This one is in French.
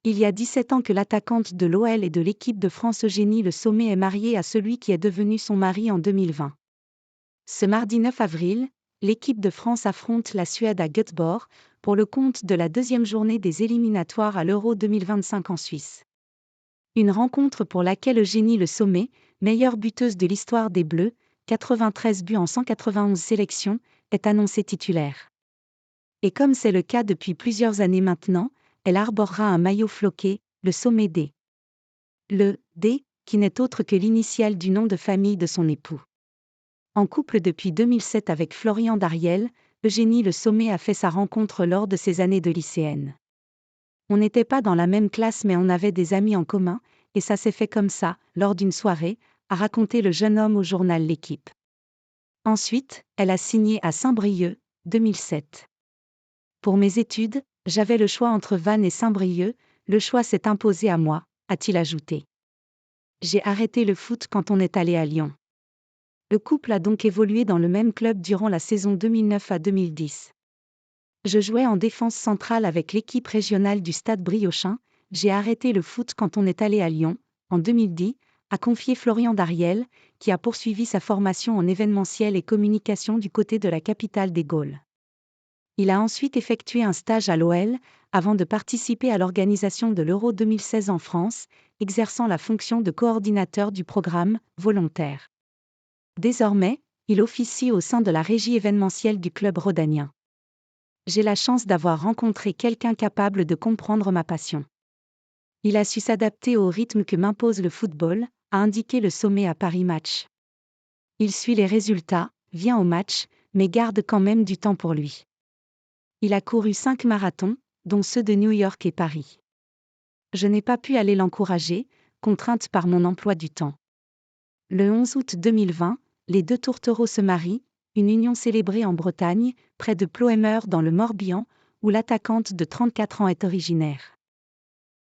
Il y a 17 ans que l'attaquante de l'OL et de l'équipe de France Eugénie Le Sommer est mariée à celui qui est devenu son mari en 2020. Ce mardi 9 avril, l'équipe de France affronte la Suède à Göteborg pour le compte de la deuxième journée des éliminatoires à l'Euro 2025 en Suisse. Une rencontre pour laquelle Eugénie Le Sommer, meilleure buteuse de l'histoire des Bleus, 93 buts en 191 sélections, est annoncée titulaire. Et comme c'est le cas depuis plusieurs années maintenant, elle arborera un maillot floqué, le Sommer D. Le D, qui n'est autre que l'initiale du nom de famille de son époux. En couple depuis 2007 avec Florian Dariel, Eugénie Le Sommer a fait sa rencontre lors de ses années de lycéenne. On n'était pas dans la même classe mais on avait des amis en commun, et ça s'est fait comme ça, lors d'une soirée, a raconté le jeune homme au journal L'Équipe. Ensuite, elle a signé à Saint-Brieuc, 2007. Pour mes études, j'avais le choix entre Vannes et Saint-Brieuc, le choix s'est imposé à moi, a-t-il ajouté. J'ai arrêté le foot quand on est allé à Lyon. Le couple a donc évolué dans le même club durant la saison 2009 à 2010. Je jouais en défense centrale avec l'équipe régionale du Stade Briochin, j'ai arrêté le foot quand on est allé à Lyon, en 2010, a confié Florian Dariel, qui a poursuivi sa formation en événementiel et communication du côté de la capitale des Gaules. Il a ensuite effectué un stage à l'OL, avant de participer à l'organisation de l'Euro 2016 en France, exerçant la fonction de coordinateur du programme « Volontaire ». Désormais, il officie au sein de la régie événementielle du club rhodanien. J'ai la chance d'avoir rencontré quelqu'un capable de comprendre ma passion. Il a su s'adapter au rythme que m'impose le football, a indiqué Le Sommer à Paris Match. Il suit les résultats, vient au match, mais garde quand même du temps pour lui. Il a couru 5 marathons, dont ceux de New York et Paris. Je n'ai pas pu aller l'encourager, contrainte par mon emploi du temps. Le 11 août 2020, les deux tourtereaux se marient, une union célébrée en Bretagne, près de Ploemeur dans le Morbihan, où l'attaquante de 34 ans est originaire.